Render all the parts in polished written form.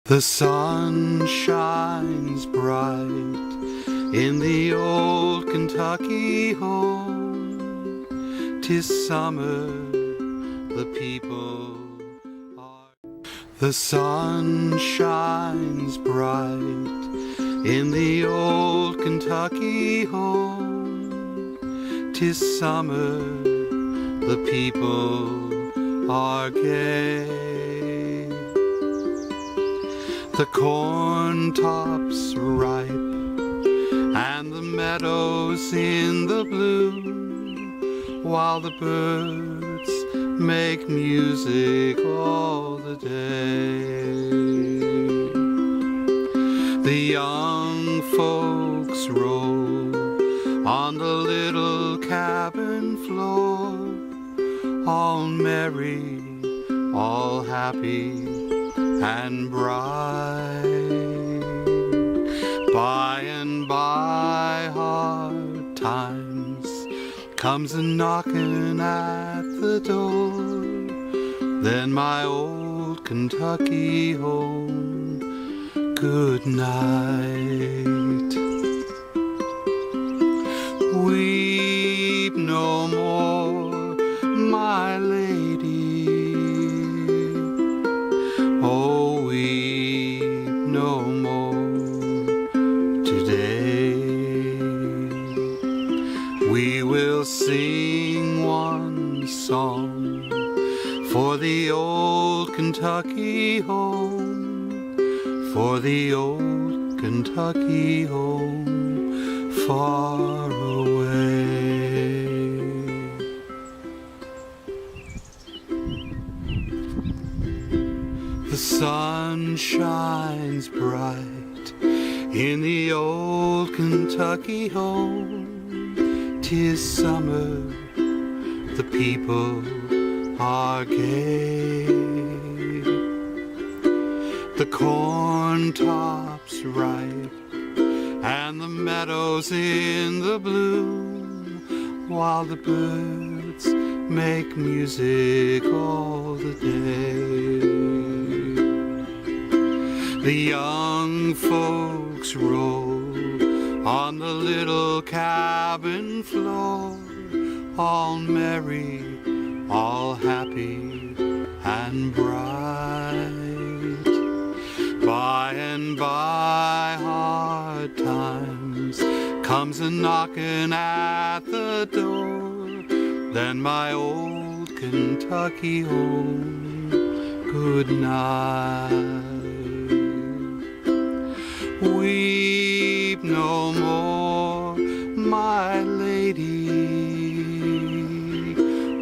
The sun shines bright in the old Kentucky home. 'Tis summer, the people are. The sun shines bright in the old Kentucky home. 'Tis summer, the people are gay. The corn tops ripe and the meadows in the blue, while the birds make music all the day. The young folks roll on the little cabin floor, all merry, all happy and bright. By and by hard times comes a knocking at the door. Then my old Kentucky home, good night. Weep no more, my lady. Oh, weep no more today. We will sing one song for the old Kentucky home, for the old Kentucky home far away. The sun shines bright in the old Kentucky home. 'Tis summer, the people are gay. The corn tops ripe and the meadows in the bloom, while the birds make music all the day. The young folks roll on the little cabin floor, all merry, all happy and bright. By and by hard times comes a knocking at the door. Then my old Kentucky home, good night. Weep no more, my lady.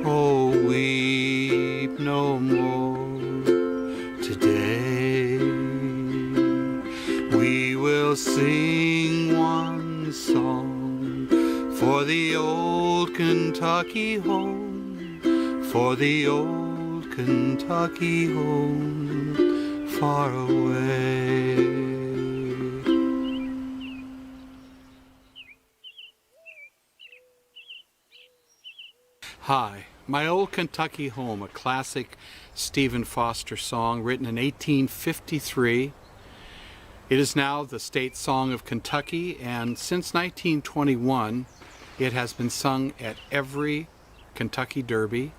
Oh, weep no more today. We will sing one song for the old Kentucky home, for the old Kentucky home far away. Hi, My Old Kentucky Home, a classic Stephen Foster song written in 1853. It is now the state song of Kentucky, and since 1921 it has been sung at every Kentucky Derby.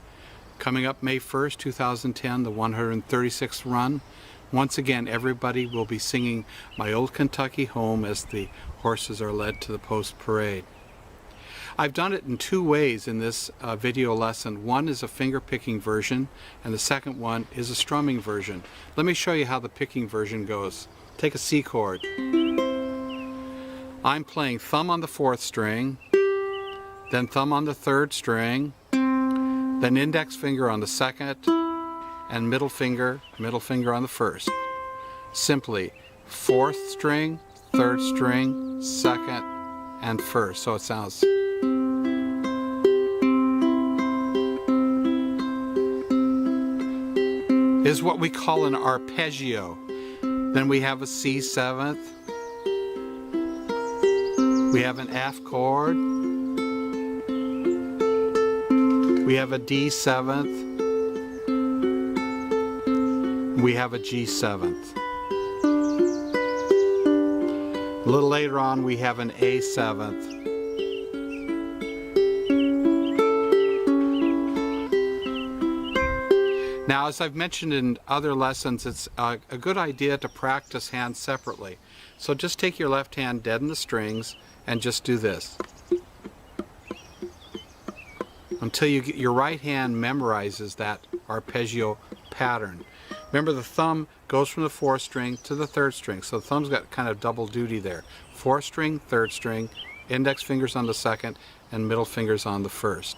Coming up May 1st, 2010, the 136th run. Once again, everybody will be singing My Old Kentucky Home as the horses are led to the post parade. I've done it in two ways in this video lesson. One is a finger picking version, and the second one is a strumming version. Let me show you how the picking version goes. Take a C chord. I'm playing thumb on the 4th string, then thumb on the 3rd string, then index finger on the 2nd, and middle finger on the 1st. Simply 4th string, 3rd string, 2nd, and 1st. So it sounds. Is what we call an arpeggio. Then we have a C7th. We have an F chord. We have a D7th. We have a G7th. little later on we have an A seventh. Now, as I've mentioned in other lessons, it's a good idea to practice hands separately. So just take your left hand, deaden the strings, and just do this until you get your right hand memorizes that arpeggio pattern. Remember, the thumb goes from the 4th string to the 3rd string, so the thumb's got kind of double duty there. 4th string, 3rd string, index fingers on the 2nd, and middle fingers on the 1st.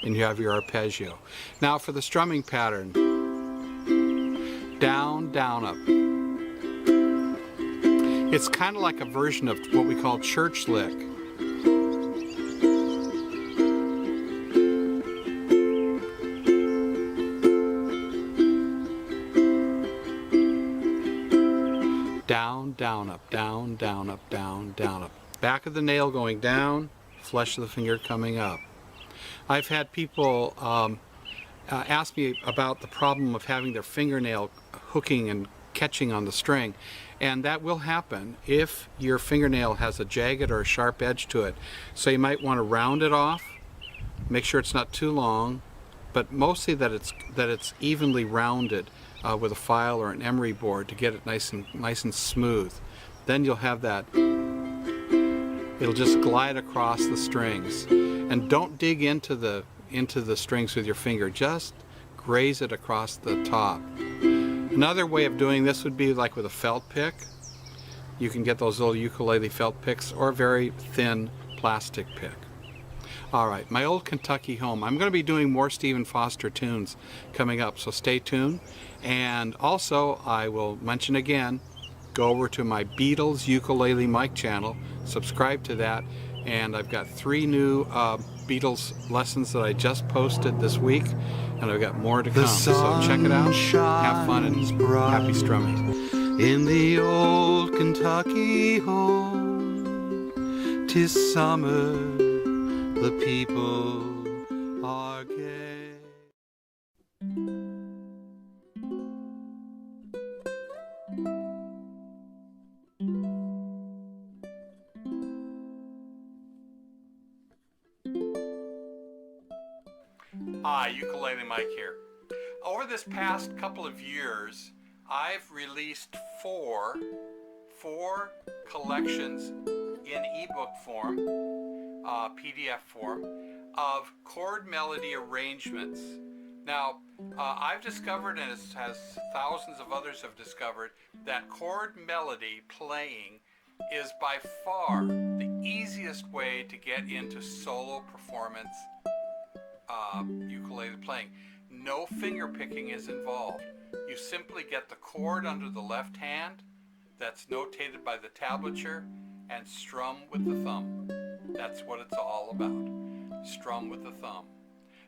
And you have your arpeggio. Now for the strumming pattern, down, down, up. It's kind of like a version of what we call church lick. Down, down, up, down, down, up, down, down, up. Back of the nail going down, flesh of the finger coming up. I've had people ask me about the problem of having their fingernail hooking and catching on the string, and that will happen if your fingernail has a jagged or a sharp edge to it. So you might want to round it off, make sure it's not too long, but mostly that it's evenly rounded with a file or an emery board to get it nice and smooth. Then you'll have that. It'll just glide across the strings. And don't dig into the strings with your finger. Just graze it across the top. Another way of doing this would be like with a felt pick. You can get those little ukulele felt picks or a very thin plastic pick. All right, my old Kentucky home. I'm going to be doing more Stephen Foster tunes coming up, so stay tuned. And also, I will mention again, go over to my Beatles Ukulele Mike channel, subscribe to that, and I've got 3 new Beatles lessons that I just posted this week, and I've got more to come. So check it out, have fun, and happy strumming. In the old Kentucky home, 'tis summer, the people are gay. Hi, Ukulele Mike here. Over this past couple of years, I've released four collections in ebook form, PDF form, of chord melody arrangements. Now, I've discovered, and as thousands of others have discovered, that chord melody playing is by far the easiest way to get into solo performance ukulele playing. No finger picking is involved. You simply get the chord under the left hand that's notated by the tablature and strum with the thumb. That's what it's all about. Strum with the thumb.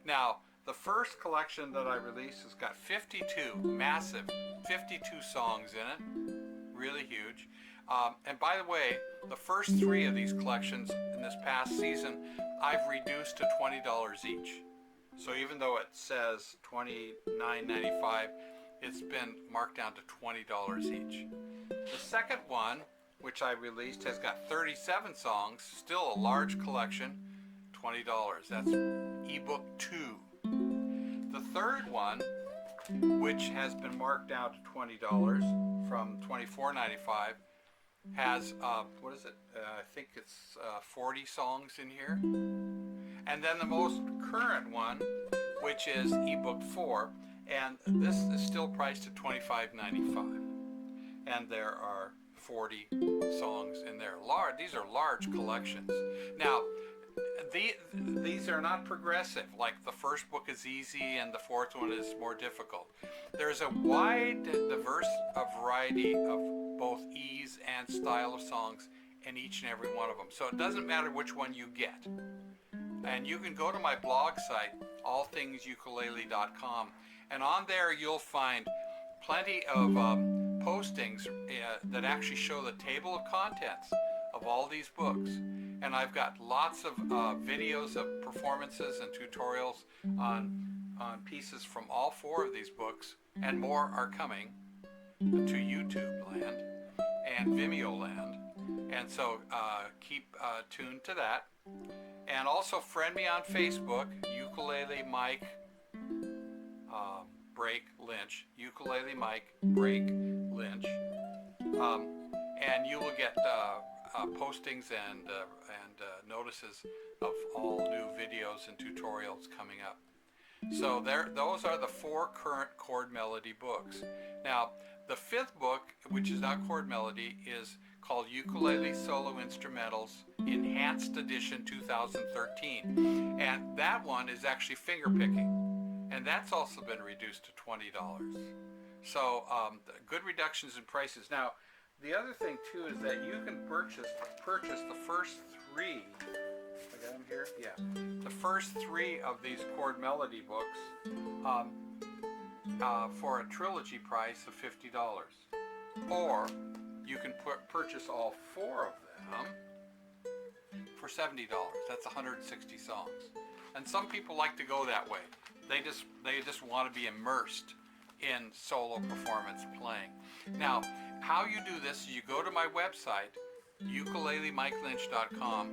Now, the first collection that I released has got 52, massive 52 songs in it. Really huge. And by the way, the first 3 of these collections in this past season, I've reduced to $20 each. So even though it says $29.95, it's been marked down to $20 each. The second one, which I released, has got 37 songs, still a large collection, $20. That's ebook 2. The third one, which has been marked down to $20 from $24.95, has, what is it? I think it's 40 songs in here. And then the most current one, which is ebook 4, and this is still priced at $25.95. And there are 40 songs in there. These are large collections. Now, these are not progressive, like the first book is easy and the fourth one is more difficult. There's a wide, diverse variety of both ease and style of songs in each and every one of them. So it doesn't matter which one you get. And you can go to my blog site, allthingsukulele.com, and on there you'll find plenty of postings that actually show the table of contents of all these books. And I've got lots of videos of performances and tutorials on pieces from all 4 of these books, and more are coming to YouTube land and Vimeo land. And so keep tuned to that. And also friend me on Facebook, Ukulele Mike Break Lynch, Ukulele Mike Break Lynch, and you will get postings and notices of all new videos and tutorials coming up. So those are the 4 current chord melody books. Now, the 5th book, which is not chord melody, is called Ukulele Solo Instrumentals Enhanced Edition 2013. And that one is actually finger picking. And that's also been reduced to $20. So good reductions in prices. Now, the other thing too is that you can purchase the first 3. I got them here? Yeah. The first 3 of these chord melody books for a trilogy price of $50. Or you can purchase all 4 of them for $70. That's 160 songs. And some people like to go that way. They just want to be immersed in solo performance playing. Now, how you do this is you go to my website, ukulelemikeLynch.com,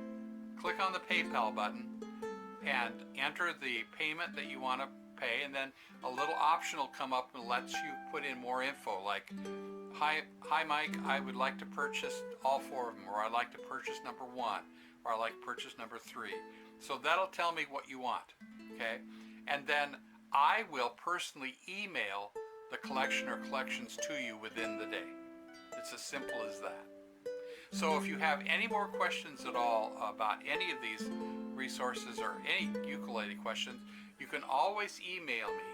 click on the PayPal button, and enter the payment that you want to pay, and then a little option will come up and lets you put in more info, like, Hi Mike, I would like to purchase all 4 of them, or I'd like to purchase number 1, or I'd like to purchase number 3. So that'll tell me what you want, okay? And then I will personally email the collection or collections to you within the day. It's as simple as that. So if you have any more questions at all about any of these resources or any ukulele questions, you can always email me.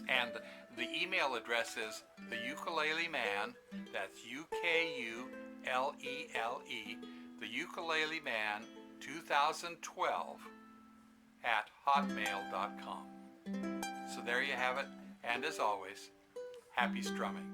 And the email address is the Ukulele Man, that's UKULELE, the Ukulele Man 2012 at hotmail.com. So there you have it, and as always, happy strumming.